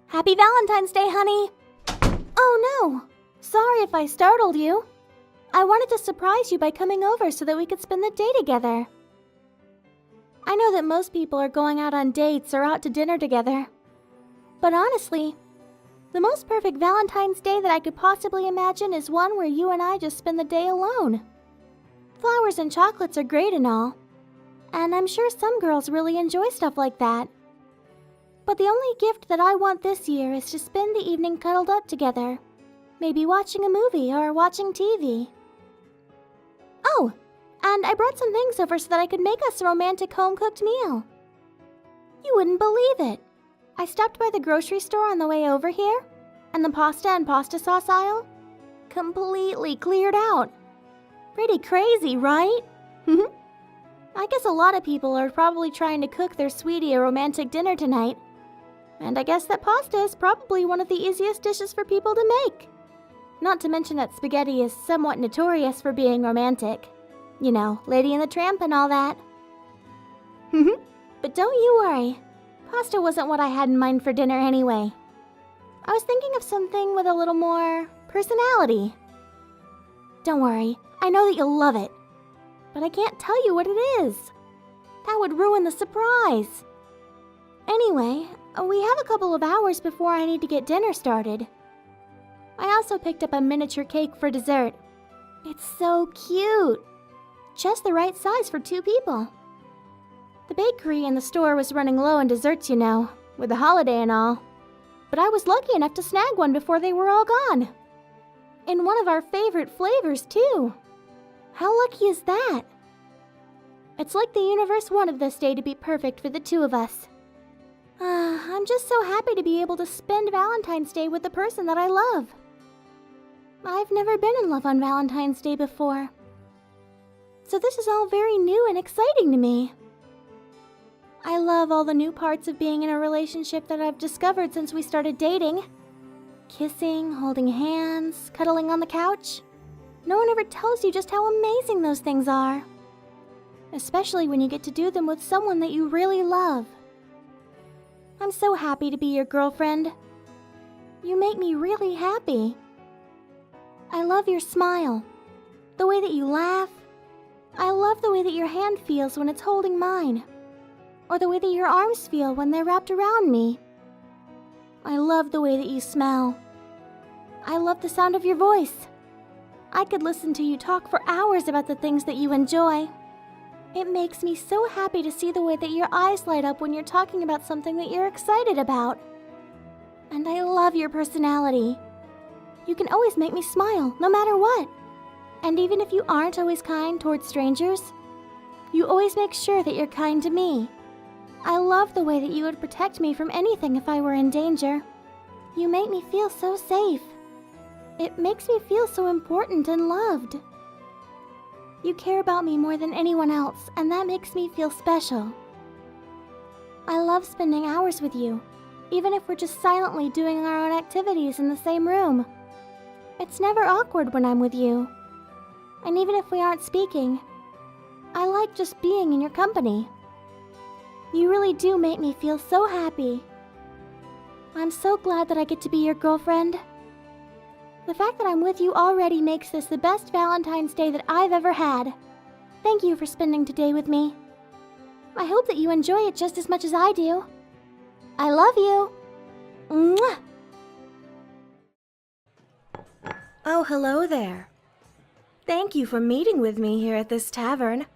Happy Valentine's Day, honey! Oh no! Sorry if I startled you. I wanted to surprise you by coming over so that we could spend the day together. I know that most people are going out on dates or out to dinner together. But honestly, the most perfect Valentine's Day that I could possibly imagine is one where you and I just spend the day alone. Flowers and chocolates are great and all, and I'm sure some girls really enjoy stuff like that. But the only gift that I want this year is to spend the evening cuddled up together. Maybe watching a movie or watching TV. Oh, and I brought some things over so that I could make us a romantic home-cooked meal. You wouldn't believe it. I stopped by the grocery store on the way over here, and the pasta and pasta sauce aisle completely cleared out. Pretty crazy, right? I guess a lot of people are probably trying to cook their sweetie a romantic dinner tonight. And I guess that pasta is probably one of the easiest dishes for people to make. Not to mention that spaghetti is somewhat notorious for being romantic. You know, Lady and the Tramp and all that. But don't you worry. Pasta wasn't what I had in mind for dinner anyway. I was thinking of something with a little more personality. Don't worry, I know that you'll love it. But I can't tell you what it is. That would ruin the surprise. Anyway, we have a couple of hours before I need to get dinner started. I also picked up a miniature cake for dessert. It's so cute. Just the right size for 2 people. The bakery in the store was running low on desserts, you know, with the holiday and all. But I was lucky enough to snag one before they were all gone. In one of our favorite flavors, too. How lucky is that? It's like the universe wanted this day to be perfect for the 2 of us. I'm just so happy to be able to spend Valentine's Day with the person that I love. I've never been in love on Valentine's Day before. So this is all very new and exciting to me. I love all the new parts of being in a relationship that I've discovered since we started dating. Kissing, holding hands, cuddling on the couch. No one ever tells you just how amazing those things are. Especially when you get to do them with someone that you really love. I'm so happy to be your girlfriend. You make me really happy. I love your smile. The way that you laugh. I love the way that your hand feels when it's holding mine. Or the way that your arms feel when they're wrapped around me. I love the way that you smell. I love the sound of your voice. I could listen to you talk for hours about the things that you enjoy. It makes me so happy to see the way that your eyes light up when you're talking about something that you're excited about. And I love your personality. You can always make me smile, no matter what. And even if you aren't always kind towards strangers, you always make sure that you're kind to me. I love the way that you would protect me from anything if I were in danger. You make me feel so safe. It makes me feel so important and loved. You care about me more than anyone else, and that makes me feel special. I love spending hours with you, even if we're just silently doing our own activities in the same room. It's never awkward when I'm with you. And even if we aren't speaking, I like just being in your company. You really do make me feel so happy. I'm so glad that I get to be your girlfriend. The fact that I'm with you already makes this the best Valentine's Day that I've ever had. Thank you for spending today with me. I hope that you enjoy it just as much as I do. I love you. Mwah! Oh, hello there. Thank you for meeting with me here at this tavern.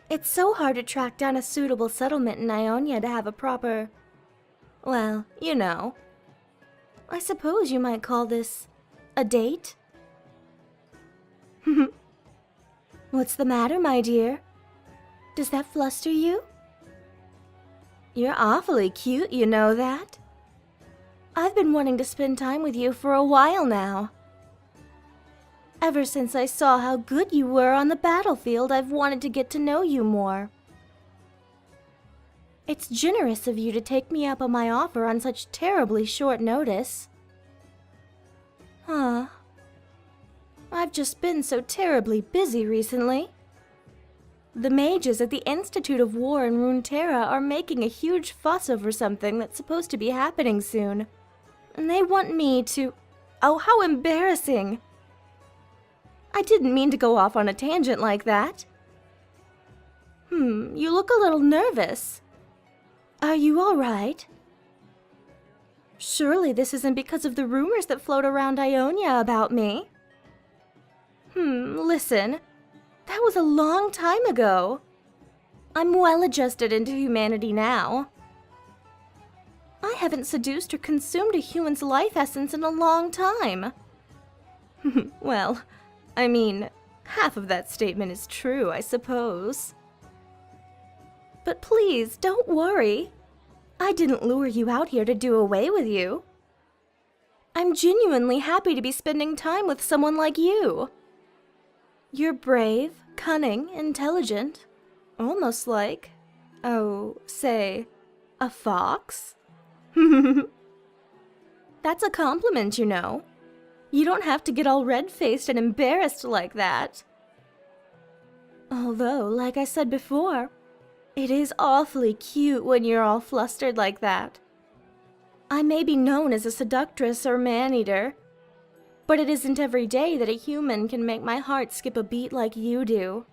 It's so hard to track down a suitable settlement in Ionia to have a proper... well, you know. I suppose you might call this a date? What's the matter, my dear? Does that fluster you? You're awfully cute, you know that? I've been wanting to spend time with you for a while now. Ever since I saw how good you were on the battlefield, I've wanted to get to know you more. It's generous of you to take me up on my offer on such terribly short notice. I've just been so terribly busy recently. The mages at the Institute of War in Runeterra are making a huge fuss over something that's supposed to be happening soon. And they want me to... Oh, how embarrassing! I didn't mean to go off on a tangent like that. You look a little nervous. Are you all right? Surely this isn't because of the rumors that float around Ionia about me. Listen. That was a long time ago. I'm well adjusted into humanity now. I haven't seduced or consumed a human's life essence in a long time. Well, I mean, half of that statement is true, I suppose. But please, don't worry. I didn't lure you out here to do away with you. I'm genuinely happy to be spending time with someone like you. You're brave, cunning, intelligent, almost like, say, a fox? That's a compliment, you know. You don't have to get all red-faced and embarrassed like that. Although, like I said before, it is awfully cute when you're all flustered like that. I may be known as a seductress or man-eater, but it isn't every day that a human can make my heart skip a beat like you do.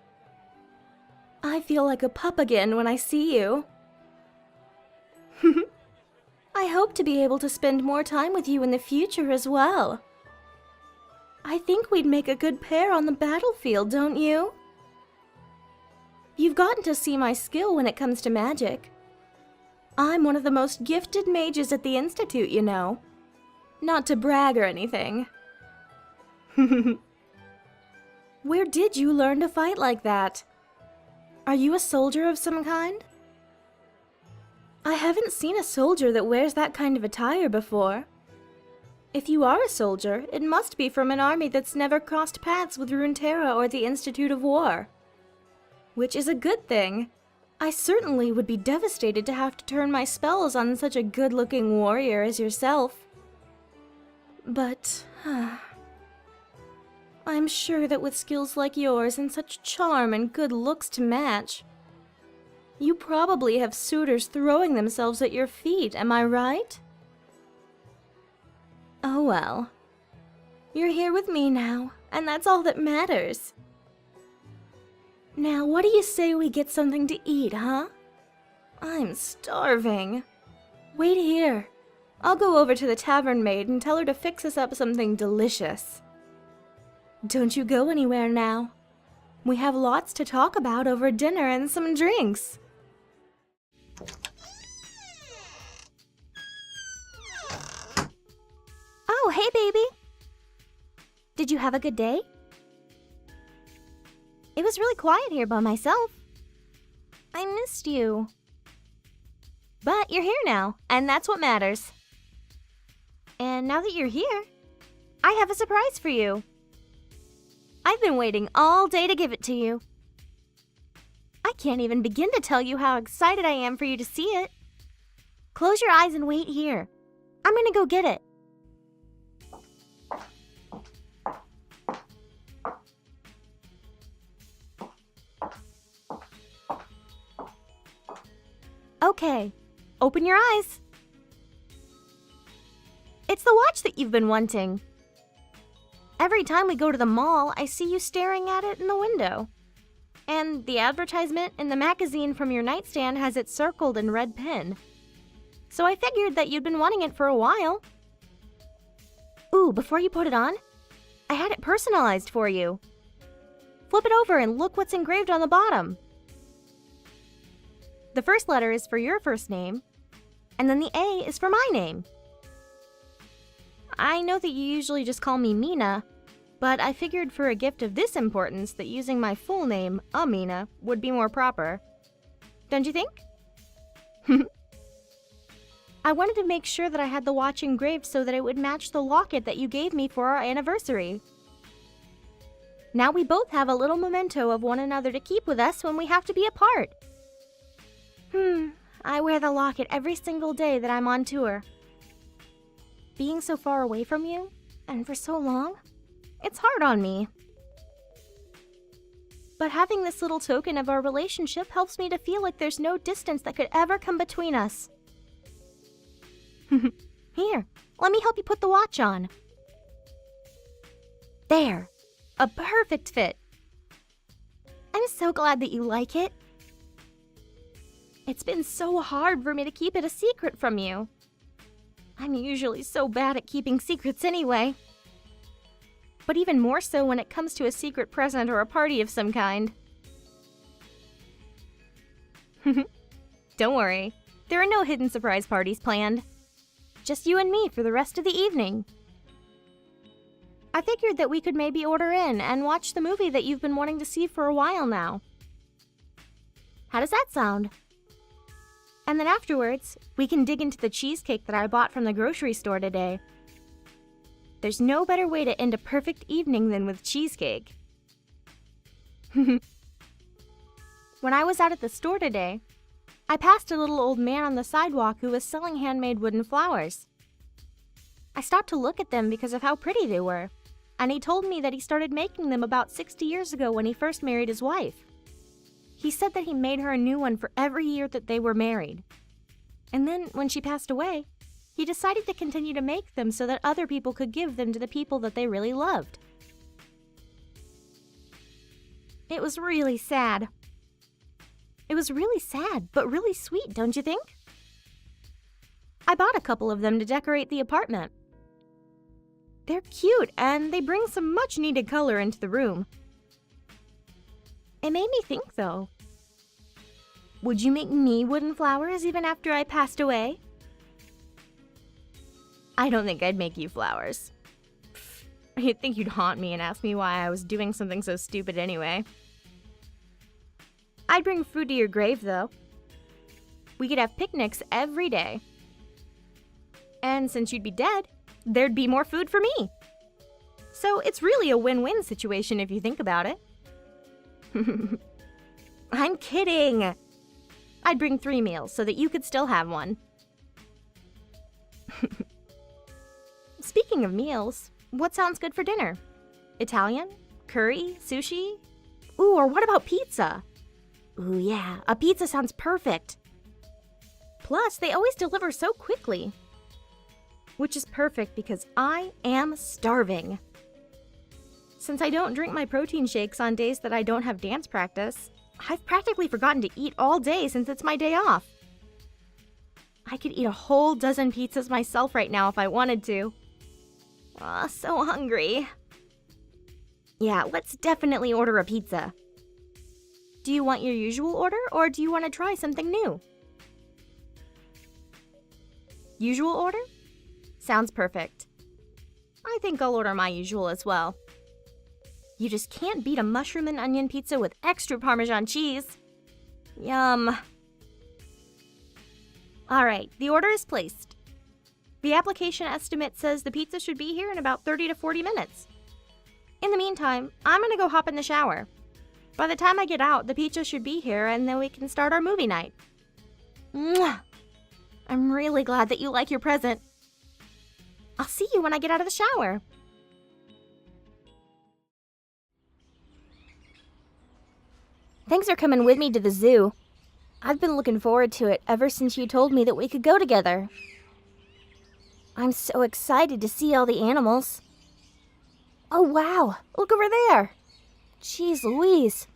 I feel like a pup again when I see you. I hope to be able to spend more time with you in the future as well. I think we'd make a good pair on the battlefield, don't you? You've gotten to see my skill when it comes to magic. I'm one of the most gifted mages at the Institute, you know. Not to brag or anything. Where did you learn to fight like that? Are you a soldier of some kind? I haven't seen a soldier that wears that kind of attire before. If you are a soldier, it must be from an army that's never crossed paths with Runeterra or the Institute of War. Which is a good thing. I certainly would be devastated to have to turn my spells on such a good-looking warrior as yourself. But... I'm sure that with skills like yours and such charm and good looks to match, you probably have suitors throwing themselves at your feet, am I right? Oh well. You're here with me now, and that's all that matters. Now, what do you say we get something to eat, huh? I'm starving. Wait here. I'll go over to the tavern maid and tell her to fix us up something delicious. Don't you go anywhere now. We have lots to talk about over dinner and some drinks. Oh, hey, baby. Did you have a good day? It was really quiet here by myself. I missed you. But you're here now, and that's what matters. And now that you're here, I have a surprise for you. I've been waiting all day to give it to you. I can't even begin to tell you how excited I am for you to see it. Close your eyes and wait here. I'm gonna go get it. Okay, open your eyes. It's the watch that you've been wanting. Every time we go to the mall, I see you staring at it in the window. And the advertisement in the magazine from your nightstand has it circled in red pen. So I figured that you'd been wanting it for a while. Ooh, before you put it on, I had it personalized for you. Flip it over and look what's engraved on the bottom. The first letter is for your first name, and then the A is for my name. I know that you usually just call me Mina, but I figured for a gift of this importance that using my full name, Amina, would be more proper. Don't you think? I wanted to make sure that I had the watch engraved so that it would match the locket that you gave me for our anniversary. Now we both have a little memento of one another to keep with us when we have to be apart. I wear the locket every single day that I'm on tour. Being so far away from you, and for so long, it's hard on me. But having this little token of our relationship helps me to feel like there's no distance that could ever come between us. Here, let me help you put the watch on. There, a perfect fit. I'm so glad that you like it. It's been so hard for me to keep it a secret from you. I'm usually so bad at keeping secrets anyway. But even more so when it comes to a secret present or a party of some kind. Don't worry, there are no hidden surprise parties planned. Just you and me for the rest of the evening. I figured that we could maybe order in and watch the movie that you've been wanting to see for a while now. How does that sound? And then afterwards, we can dig into the cheesecake that I bought from the grocery store today. There's no better way to end a perfect evening than with cheesecake. When I was out at the store today, I passed a little old man on the sidewalk who was selling handmade wooden flowers. I stopped to look at them because of how pretty they were, and he told me that he started making them about 60 years ago when he first married his wife. He said that he made her a new one for every year that they were married. And then, when she passed away, he decided to continue to make them so that other people could give them to the people that they really loved. It was really sad. It was really sad, but really sweet, don't you think? I bought a couple of them to decorate the apartment. They're cute, and they bring some much-needed color into the room. It made me think, though. Would you make me wooden flowers even after I passed away? I don't think I'd make you flowers. You'd think you'd haunt me and ask me why I was doing something so stupid anyway. I'd bring food to your grave, though. We could have picnics every day. And since you'd be dead, there'd be more food for me. So it's really a win-win situation if you think about it. I'm kidding. I'd bring 3 meals so that you could still have one. Speaking of meals, what sounds good for dinner? Italian? Curry? Sushi? Ooh, or what about pizza? Ooh, yeah, a pizza sounds perfect. Plus, they always deliver so quickly. Which is perfect because I am starving. Since I don't drink my protein shakes on days that I don't have dance practice, I've practically forgotten to eat all day since it's my day off. I could eat a whole dozen pizzas myself right now if I wanted to. Aw, so hungry. Yeah, let's definitely order a pizza. Do you want your usual order, or do you want to try something new? Usual order? Sounds perfect. I think I'll order my usual as well. You just can't beat a mushroom and onion pizza with extra Parmesan cheese. Yum. Alright, the order is placed. The application estimate says the pizza should be here in about 30 to 40 minutes. In the meantime, I'm gonna go hop in the shower. By the time I get out, the pizza should be here and then we can start our movie night. Mwah! I'm really glad that you like your present. I'll see you when I get out of the shower. Thanks for coming with me to the zoo. I've been looking forward to it ever since you told me that we could go together. I'm so excited to see all the animals. Oh wow, look over there. Jeez Louise,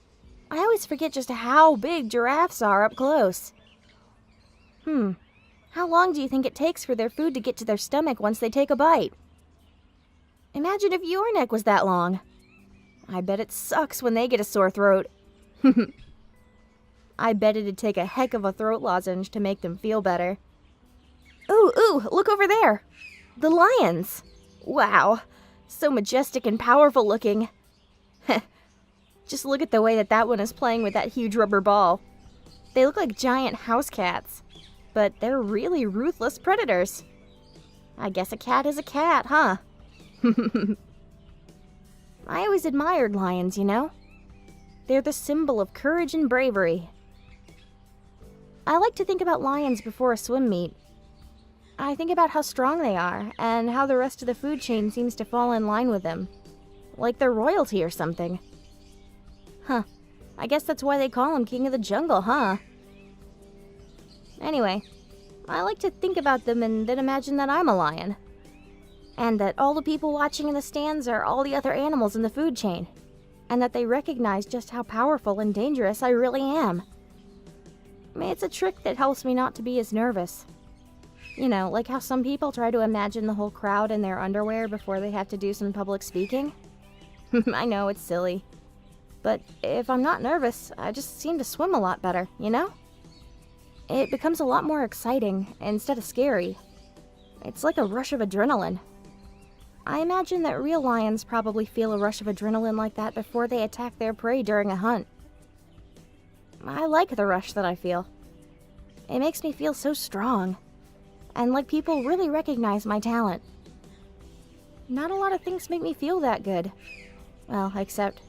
I always forget just how big giraffes are up close. How long do you think it takes for their food to get to their stomach once they take a bite? Imagine if your neck was that long. I bet it sucks when they get a sore throat. I bet it'd take a heck of a throat lozenge to make them feel better. Ooh, look over there. The lions. Wow, so majestic and powerful looking. Just look at the way that one is playing with that huge rubber ball. They look like giant house cats, but they're really ruthless predators. I guess a cat is a cat, huh? I always admired lions, you know? They're the symbol of courage and bravery. I like to think about lions before a swim meet. I think about how strong they are, and how the rest of the food chain seems to fall in line with them. Like they're royalty or something. Huh, I guess that's why they call him King of the Jungle, huh? Anyway, I like to think about them and then imagine that I'm a lion. And that all the people watching in the stands are all the other animals in the food chain. And that they recognize just how powerful and dangerous I really am. I mean, it's a trick that helps me not to be as nervous. You know, like how some people try to imagine the whole crowd in their underwear before they have to do some public speaking. I know, it's silly. But if I'm not nervous, I just seem to swim a lot better, you know? It becomes a lot more exciting instead of scary. It's like a rush of adrenaline. I imagine that real lions probably feel a rush of adrenaline like that before they attack their prey during a hunt. I like the rush that I feel. It makes me feel so strong. And like people really recognize my talent. Not a lot of things make me feel that good. Well, except...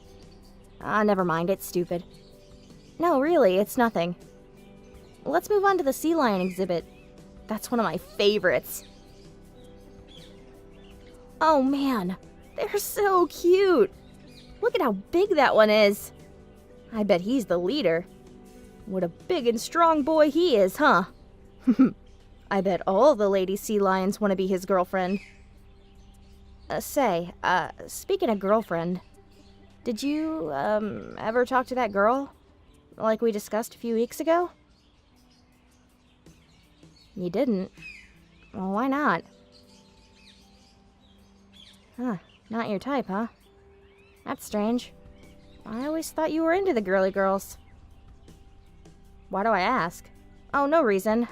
never mind, it's stupid. No, really, it's nothing. Let's move on to the sea lion exhibit. That's one of my favorites. Oh man, they're so cute. Look at how big that one is. I bet he's the leader. What a big and strong boy he is, huh? I bet all the lady sea lions want to be his girlfriend. Speaking of girlfriend, did you, ever talk to that girl? Like we discussed a few weeks ago? You didn't? Well, why not? Huh, not your type, huh? That's strange. I always thought you were into the girly girls. Why do I ask? Oh, no reason.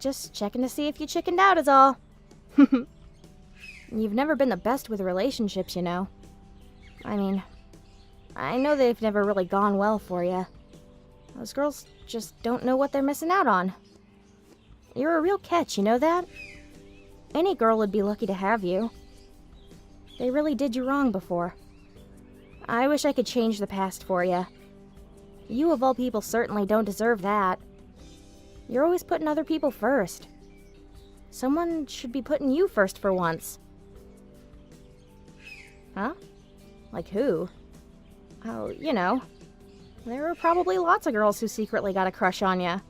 Just checking to see if you chickened out is all. You've never been the best with relationships, you know. I mean, I know they've never really gone well for you. Those girls just don't know what they're missing out on. You're a real catch, you know that? Any girl would be lucky to have you. They really did you wrong before. I wish I could change the past for you. You of all people certainly don't deserve that. You're always putting other people first. Someone should be putting you first for once. Huh? Like who? Oh, you know. There are probably lots of girls who secretly got a crush on you.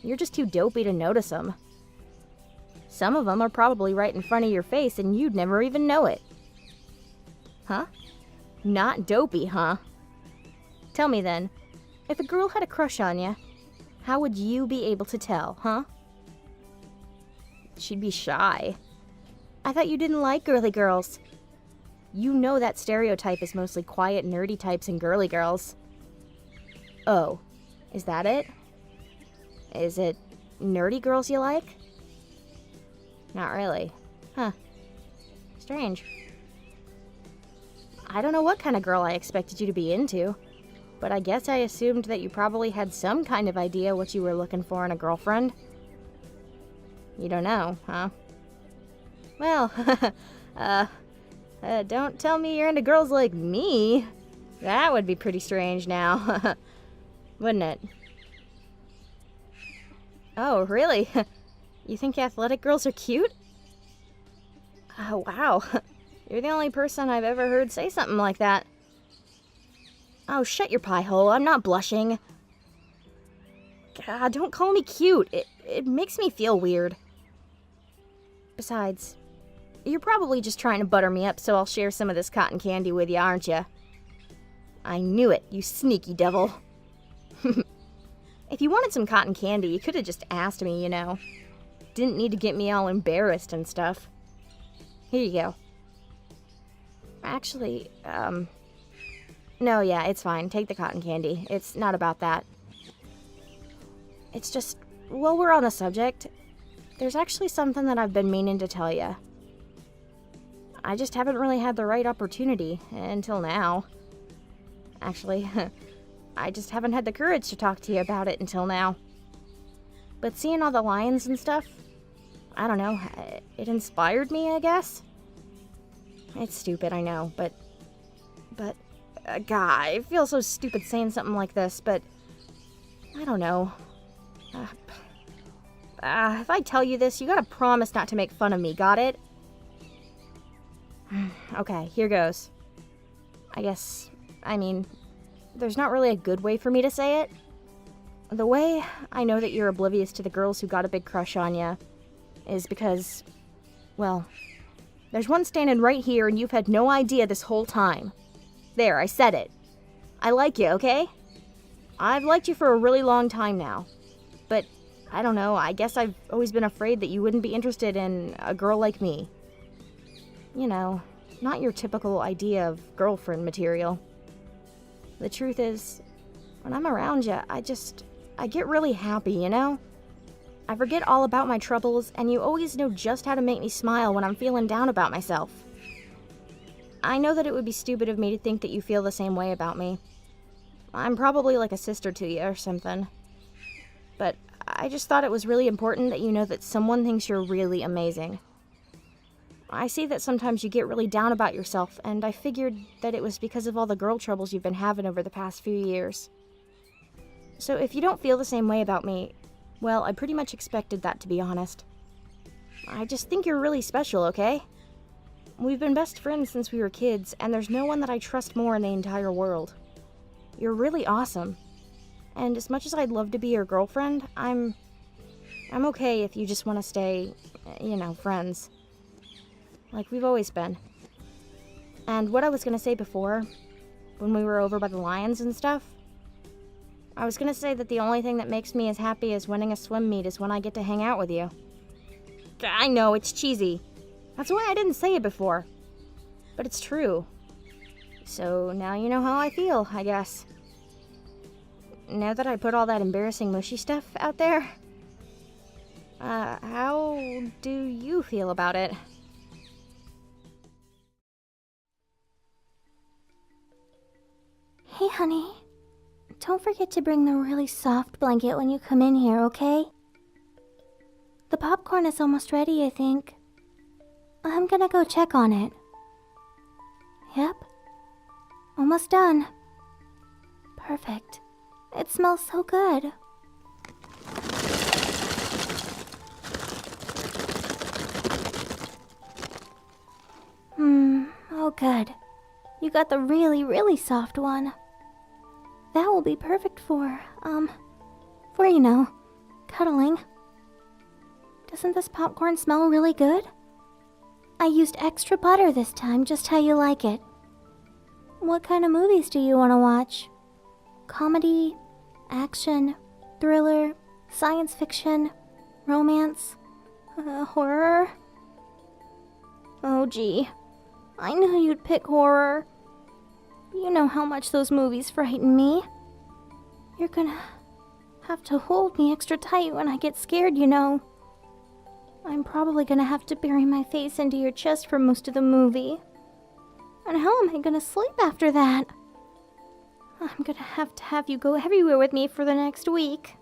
You're just too dopey to notice them. Some of them are probably right in front of your face and you'd never even know it. Huh? Not dopey, huh? Tell me then, if a girl had a crush on you, how would you be able to tell, huh? She'd be shy. I thought you didn't like girly girls. You know that stereotype is mostly quiet, nerdy types and girly girls. Oh, is that it? Is it nerdy girls you like? Not really. Huh. Strange. I don't know what kind of girl I expected you to be into, but I guess I assumed that you probably had some kind of idea what you were looking for in a girlfriend. You don't know, huh? Well, don't tell me you're into girls like me. That would be pretty strange now, wouldn't it? Oh, really? You think athletic girls are cute? Oh, wow. You're the only person I've ever heard say something like that. Oh, shut your pie hole. I'm not blushing. God, don't call me cute. It makes me feel weird. Besides, you're probably just trying to butter me up so I'll share some of this cotton candy with you, aren't you? I knew it, you sneaky devil. If you wanted some cotton candy, you could have just asked me, you know. Didn't need to get me all embarrassed and stuff. Here you go. Actually, no, yeah, it's fine. Take the cotton candy. It's not about that. It's just, while we're on the subject, there's actually something that I've been meaning to tell you. I just haven't really had the right opportunity until now. Actually, I just haven't had the courage to talk to you about it until now. But seeing all the lions and stuff, I don't know, it inspired me, I guess? It's stupid, I know, but, God, I feel so stupid saying something like this, but, I don't know. If I tell you this, you gotta promise not to make fun of me, got it? Okay, here goes. there's not really a good way for me to say it. The way I know that you're oblivious to the girls who got a big crush on you is because, well, there's one standing right here and you've had no idea this whole time. There, I said it. I like you, okay? I've liked you for a really long time now. But, I don't know, I guess I've always been afraid that you wouldn't be interested in a girl like me. You know, not your typical idea of girlfriend material. The truth is, when I'm around you, I get really happy, you know? I forget all about my troubles, and you always know just how to make me smile when I'm feeling down about myself. I know that it would be stupid of me to think that you feel the same way about me. I'm probably like a sister to you or something. But I just thought it was really important that you know that someone thinks you're really amazing. I see that sometimes you get really down about yourself, and I figured that it was because of all the girl troubles you've been having over the past few years. So if you don't feel the same way about me, well, I pretty much expected that, to be honest. I just think you're really special, okay? We've been best friends since we were kids, and there's no one that I trust more in the entire world. You're really awesome. And as much as I'd love to be your girlfriend, I'm okay if you just want to stay, you know, friends. Like we've always been. And what I was gonna say before, when we were over by the lions and stuff, I was gonna say that the only thing that makes me as happy as winning a swim meet is when I get to hang out with you. I know, it's cheesy. That's why I didn't say it before. But it's true. So now you know how I feel, I guess. Now that I put all that embarrassing mushy stuff out there, how do you feel about it? Hey, honey. Don't forget to bring the really soft blanket when you come in here, okay? The popcorn is almost ready, I think. I'm gonna go check on it. Yep. Almost done. Perfect. It smells so good. Oh good. You got the really, really soft one. That will be perfect for, you know, cuddling. Doesn't this popcorn smell really good? I used extra butter this time, just how you like it. What kind of movies do you want to watch? Comedy, action, thriller, science fiction, romance, horror? Oh gee, I knew you'd pick horror. You know how much those movies frighten me. You're gonna have to hold me extra tight when I get scared, you know. I'm probably gonna have to bury my face into your chest for most of the movie. And how am I gonna sleep after that? I'm gonna have to have you go everywhere with me for the next week.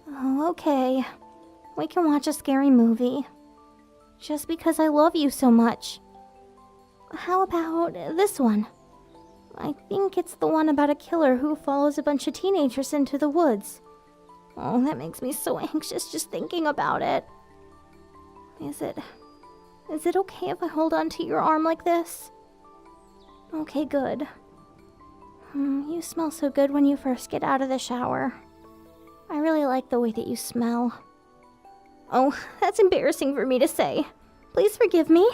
Oh, okay. We can watch a scary movie. Just because I love you so much. How about this one? I think it's the one about a killer who follows a bunch of teenagers into the woods. Oh, that makes me so anxious just thinking about it. Is it okay if I hold on to your arm like this? Okay, good. You smell so good when you first get out of the shower. I really like the way that you smell. Oh, that's embarrassing for me to say. Please forgive me.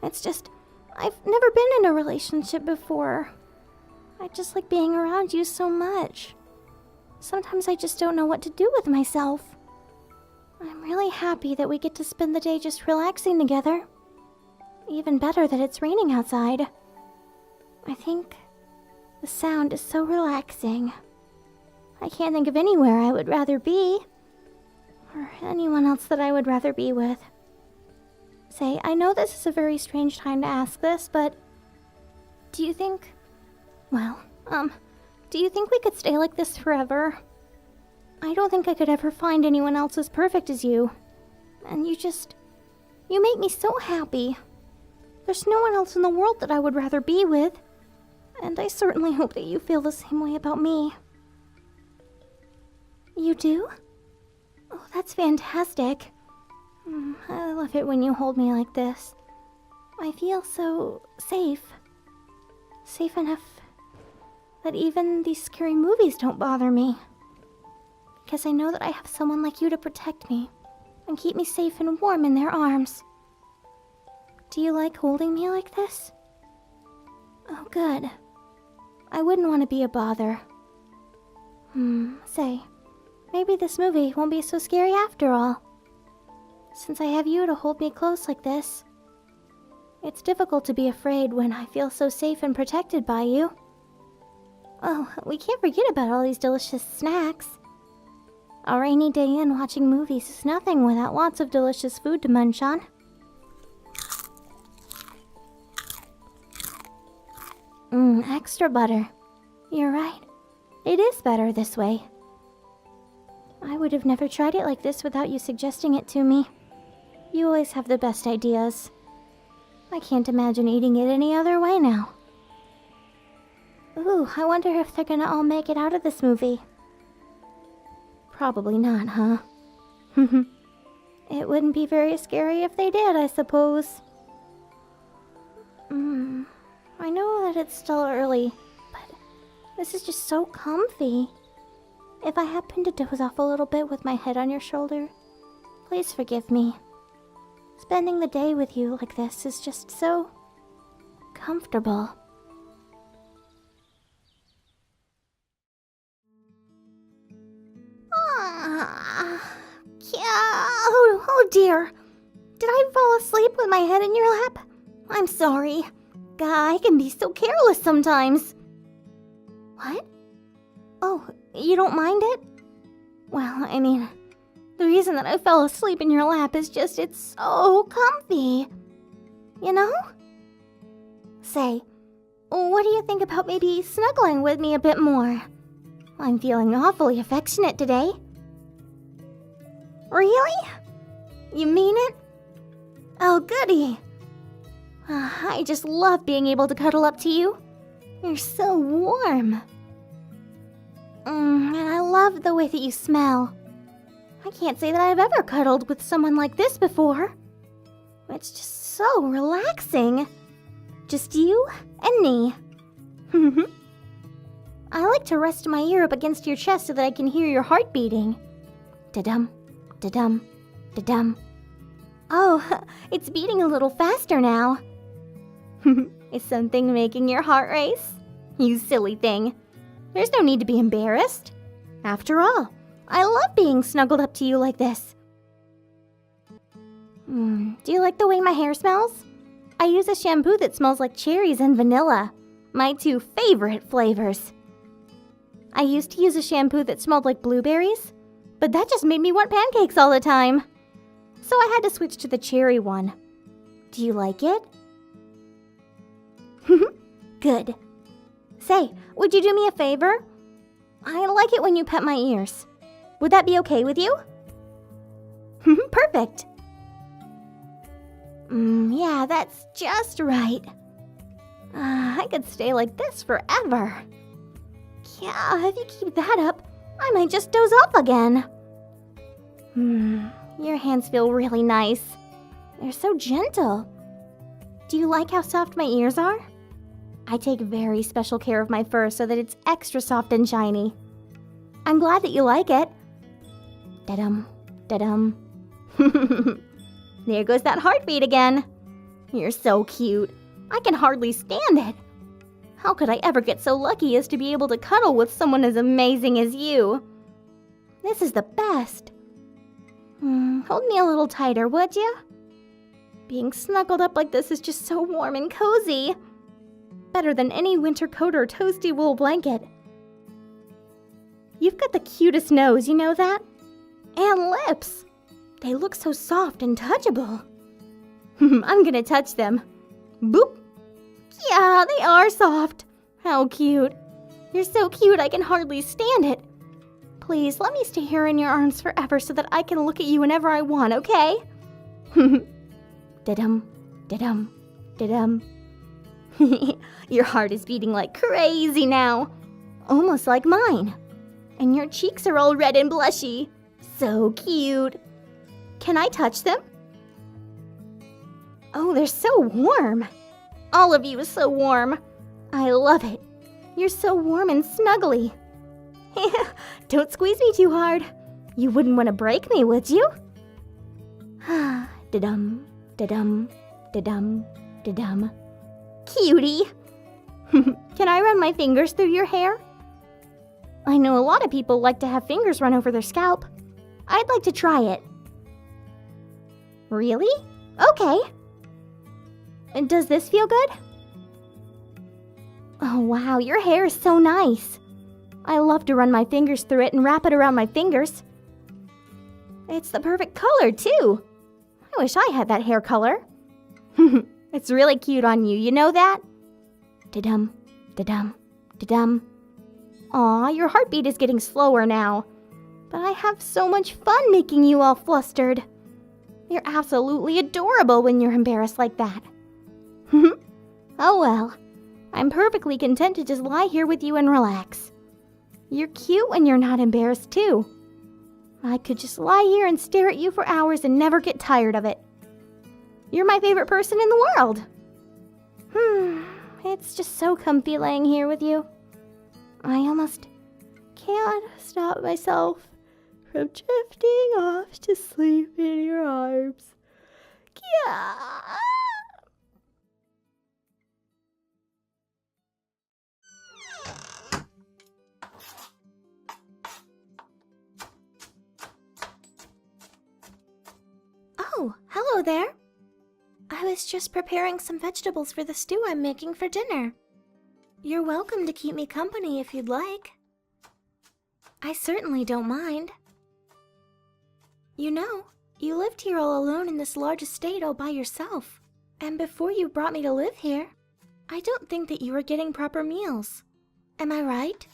It's just, I've never been in a relationship before. I just like being around you so much. Sometimes I just don't know what to do with myself. I'm really happy that we get to spend the day just relaxing together. Even better that it's raining outside. I think the sound is so relaxing. I can't think of anywhere I would rather be. Or anyone else that I would rather be with. Say, I know this is a very strange time to ask this, but do you think... Well, do you think we could stay like this forever? I don't think I could ever find anyone else as perfect as you. And you make me so happy. There's no one else in the world that I would rather be with. And I certainly hope that you feel the same way about me. You do? Oh, that's fantastic. I love it when you hold me like this. I feel so safe. Safe enough that even these scary movies don't bother me. Because I know that I have someone like you to protect me and keep me safe and warm in their arms. Do you like holding me like this? Oh, good. I wouldn't want to be a bother. Say, maybe this movie won't be so scary after all. Since I have you to hold me close like this. It's difficult to be afraid when I feel so safe and protected by you. Oh, we can't forget about all these delicious snacks. A rainy day in watching movies is nothing without lots of delicious food to munch on. Extra butter. You're right. It is better this way. I would have never tried it like this without you suggesting it to me. You always have the best ideas. I can't imagine eating it any other way now. Ooh, I wonder if they're gonna all make it out of this movie. Probably not, huh? It wouldn't be very scary if they did, I suppose. I know that it's still early, but this is just so comfy. If I happen to doze off a little bit with my head on your shoulder, please forgive me. Spending the day with you like this is just so comfortable. Oh dear. Did I fall asleep with my head in your lap? I'm sorry. I can be so careless sometimes. What? Oh, you don't mind it? Well, I mean, the reason that I fell asleep in your lap is just it's so comfy. You know? Say, what do you think about maybe snuggling with me a bit more? I'm feeling awfully affectionate today. Really? You mean it? Oh, goody. I just love being able to cuddle up to you. You're so warm. And I love the way that you smell. I can't say that I've ever cuddled with someone like this before. It's just so relaxing. Just you and me. I like to rest my ear up against your chest so that I can hear your heart beating. Da-dum, da-dum, da-dum. Oh, it's beating a little faster now. Is something making your heart race? You silly thing. There's no need to be embarrassed. After all, I love being snuggled up to you like this. Do you like the way my hair smells? I use a shampoo that smells like cherries and vanilla, my two favorite flavors. I used to use a shampoo that smelled like blueberries, but that just made me want pancakes all the time. So I had to switch to the cherry one. Do you like it? Good. Say, would you do me a favor? I like it when you pet my ears. Would that be okay with you? Perfect. Yeah, that's just right. I could stay like this forever. Yeah, if you keep that up, I might just doze off again. Your hands feel really nice. They're so gentle. Do you like how soft my ears are? I take very special care of my fur so that it's extra soft and shiny. I'm glad that you like it. Da-dum, da-dum. There goes that heartbeat again. You're so cute. I can hardly stand it. How could I ever get so lucky as to be able to cuddle with someone as amazing as you? This is the best. Hold me a little tighter, would you? Being snuggled up like this is just so warm and cozy. Better than any winter coat or toasty wool blanket. You've got the cutest nose, you know that? And lips. They look so soft and touchable. I'm gonna touch them. Boop. Yeah, they are soft. How cute. You're so cute I can hardly stand it. Please, let me stay here in your arms forever so that I can look at you whenever I want, okay? Da-dum, da-dum, da-dum. Your heart is beating like crazy now. Almost like mine. And your cheeks are all red and blushy. So cute. Can I touch them? Oh, they're so warm. All of you is so warm. I love it. you're so warm and snuggly. Don't squeeze me too hard. You wouldn't want to break me, would you? Da-dum, da-dum, da-dum, da-dum. Cutie! Can I run my fingers through your hair? I know a lot of people like to have fingers run over their scalp. I'd like to try it. Really? Okay. And does this feel good? Oh wow, your hair is so nice. I love to run my fingers through it and wrap it around my fingers. It's the perfect color, too. I wish I had that hair color. It's really cute on you, you know that? Da-dum, da-dum, da-dum. Aw, your heartbeat is getting slower now. But I have so much fun making you all flustered. You're absolutely adorable when you're embarrassed like that. Oh well, I'm perfectly content to just lie here with you and relax. You're cute when you're not embarrassed too. I could just lie here and stare at you for hours and never get tired of it. You're my favorite person in the world. It's just so comfy laying here with you. I almost can't stop myself from drifting off to sleep in your arms. Yeah. Oh, hello there. I was just preparing some vegetables for the stew I'm making for dinner. You're welcome to keep me company if you'd like. I certainly don't mind. You know, you lived here all alone in this large estate all by yourself. And before you brought me to live here, I don't think that you were getting proper meals. Am I right?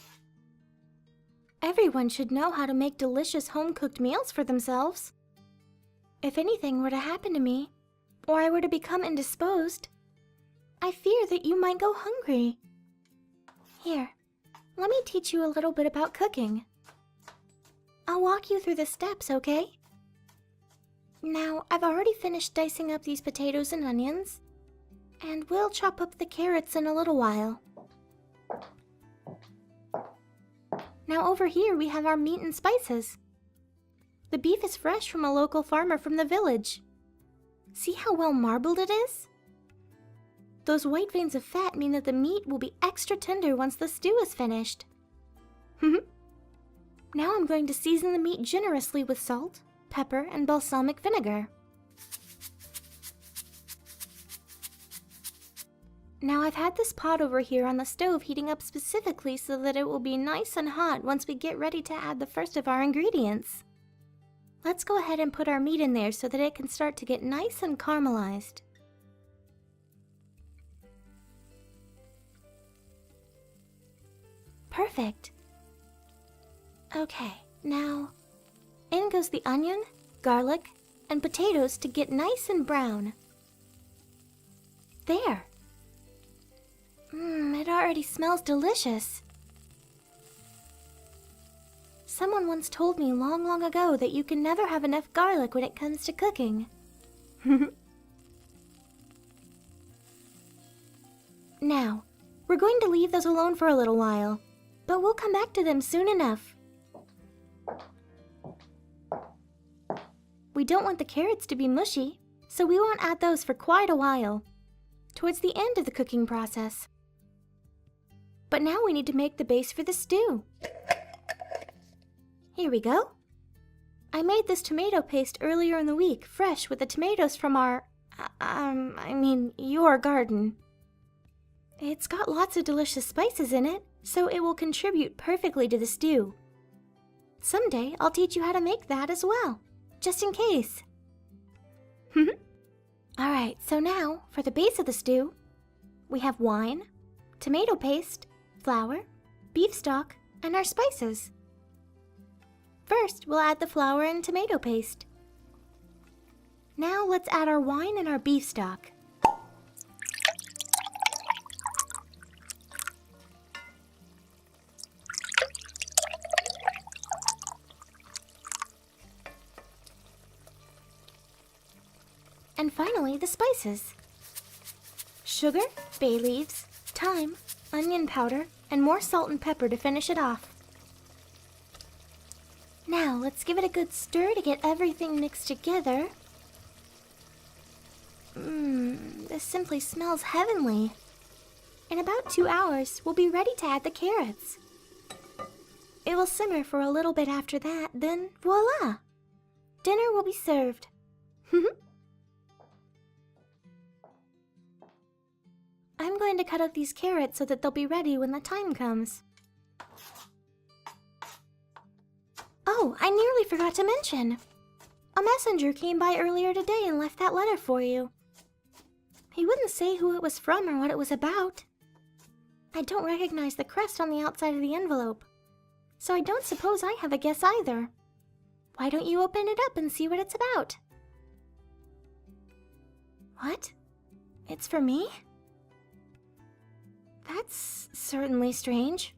Everyone should know how to make delicious home-cooked meals for themselves. If anything were to happen to me, or I were to become indisposed, I fear that you might go hungry. Here, let me teach you a little bit about cooking. I'll walk you through the steps, okay? Now, I've already finished dicing up these potatoes and onions, and we'll chop up the carrots in a little while. Now over here we have our meat and spices. The beef is fresh from a local farmer from the village. See how well marbled it is? Those white veins of fat mean that the meat will be extra tender once the stew is finished. Now I'm going to season the meat generously with salt, pepper, and balsamic vinegar. Now I've had this pot over here on the stove heating up specifically so that it will be nice and hot once we get ready to add the first of our ingredients. Let's go ahead and put our meat in there so that it can start to get nice and caramelized. Perfect. Okay, now in goes the onion, garlic, and potatoes to get nice and brown. There. It already smells delicious. Someone once told me long ago that you can never have enough garlic when it comes to cooking. Now, we're going to leave those alone for a little while, but we'll come back to them soon enough. We don't want the carrots to be mushy, so we won't add those for quite a while, towards the end of the cooking process. But now we need to make the base for the stew. Here we go. I made this tomato paste earlier in the week, fresh with the tomatoes from your garden. It's got lots of delicious spices in it, so it will contribute perfectly to the stew. Someday I'll teach you how to make that as well, just in case. Alright, so now, for the base of the stew, we have wine, tomato paste, flour, beef stock, and our spices. First, we'll add the flour and tomato paste. Now let's add our wine and our beef stock. And finally, the spices. Sugar, bay leaves, thyme, onion powder, and more salt and pepper to finish it off. Now, let's give it a good stir to get everything mixed together. This simply smells heavenly. In about 2 hours, we'll be ready to add the carrots. It will simmer for a little bit after that, then voila! Dinner will be served. I'm going to cut up these carrots so that they'll be ready when the time comes. Oh, I nearly forgot to mention. A messenger came by earlier today and left that letter for you. He wouldn't say who it was from or what it was about. I don't recognize the crest on the outside of the envelope, so I don't suppose I have a guess either. Why don't you open it up and see what it's about? What? It's for me? That's certainly strange.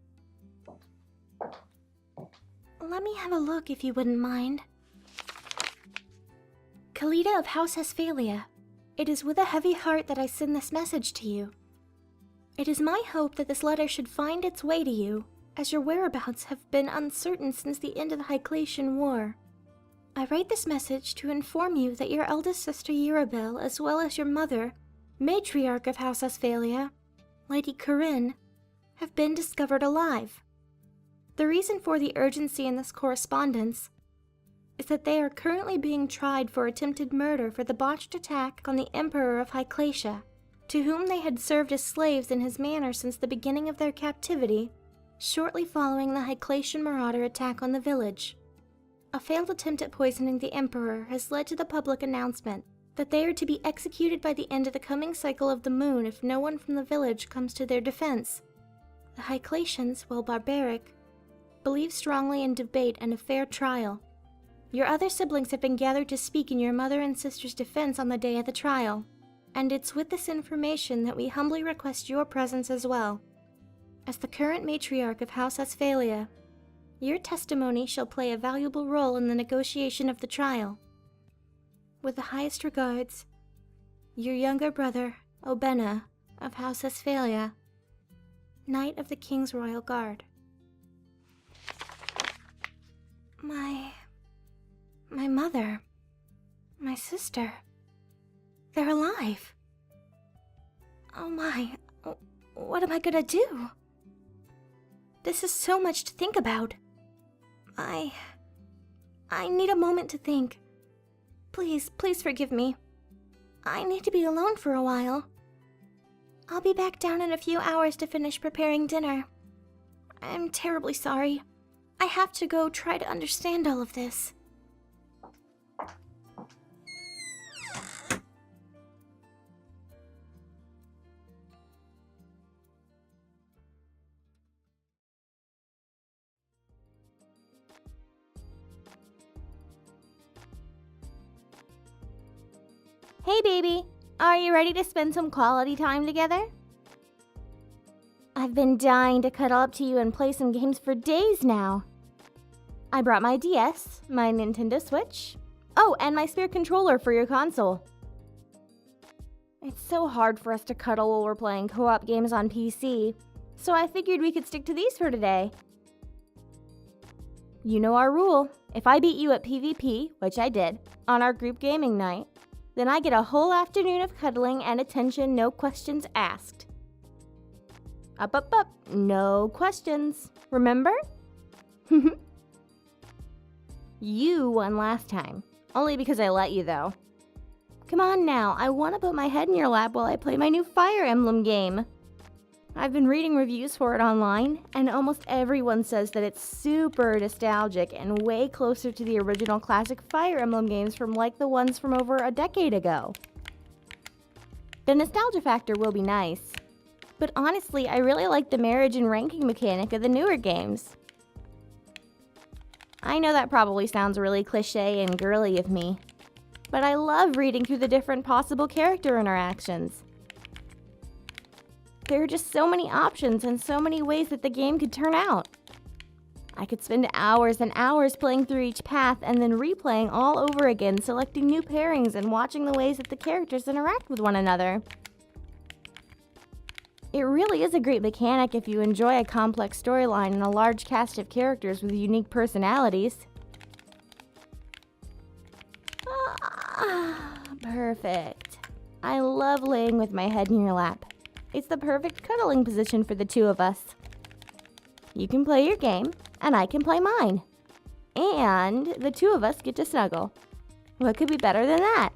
Let me have a look if you wouldn't mind. Kalita of House Hesphalia, it is with a heavy heart that I send this message to you. It is my hope that this letter should find its way to you, as your whereabouts have been uncertain since the end of the Hyclatian War. I write this message to inform you that your eldest sister Eurabel, as well as your mother, matriarch of House Hesphalia, Lady Corinne, have been discovered alive. The reason for the urgency in this correspondence is that they are currently being tried for attempted murder for the botched attack on the Emperor of Hyclatia, to whom they had served as slaves in his manor since the beginning of their captivity, shortly following the Hyclatian marauder attack on the village. A failed attempt at poisoning the Emperor has led to the public announcement that they are to be executed by the end of the coming cycle of the moon if no one from the village comes to their defense. The Hyclatians, while barbaric, believe strongly in debate and a fair trial. Your other siblings have been gathered to speak in your mother and sister's defense on the day of the trial, and it's with this information that we humbly request your presence as well. As the current matriarch of House Hesphalia, your testimony shall play a valuable role in the negotiation of the trial. With the highest regards, your younger brother, Obena, of House Hesphalia, Knight of the King's Royal Guard. My mother, my sister, they're alive. Oh my, what am I gonna do? This is so much to think about. I need a moment to think. Please forgive me. I need to be alone for a while. I'll be back down in a few hours to finish preparing dinner. I'm terribly sorry. I have to go try to understand all of this. Hey baby, are you ready to spend some quality time together? I've been dying to cuddle up to you and play some games for days now. I brought my DS, my Nintendo Switch, oh, and my spare controller for your console. It's so hard for us to cuddle while we're playing co-op games on PC, so I figured we could stick to these for today. You know our rule. If I beat you at PvP, which I did, on our group gaming night, then I get a whole afternoon of cuddling and attention, no questions asked. Up, no questions. Remember? You won last time. Only because I let you, though. Come on now, I want to put my head in your lap while I play my new Fire Emblem game. I've been reading reviews for it online, and almost everyone says that it's super nostalgic and way closer to the original classic Fire Emblem games from like the ones from over a decade ago. The nostalgia factor will be nice, but honestly, I really like the marriage and ranking mechanic of the newer games. I know that probably sounds really cliche and girly of me, but I love reading through the different possible character interactions. There are just so many options and so many ways that the game could turn out. I could spend hours and hours playing through each path and then replaying all over again, selecting new pairings and watching the ways that the characters interact with one another. It really is a great mechanic if you enjoy a complex storyline and a large cast of characters with unique personalities. Perfect. I love laying with my head in your lap. It's the perfect cuddling position for the two of us. You can play your game, and I can play mine. And the two of us get to snuggle. What could be better than that?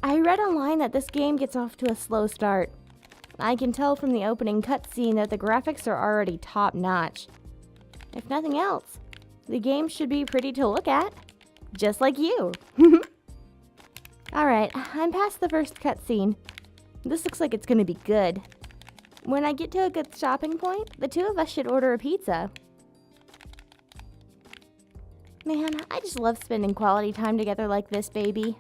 I read online that this game gets off to a slow start. I can tell from the opening cutscene that the graphics are already top-notch. If nothing else, the game should be pretty to look at. Just like you. Alright, I'm past the first cutscene. This looks like it's gonna be good. When I get to a good stopping point, the two of us should order a pizza. Man, I just love spending quality time together like this, baby.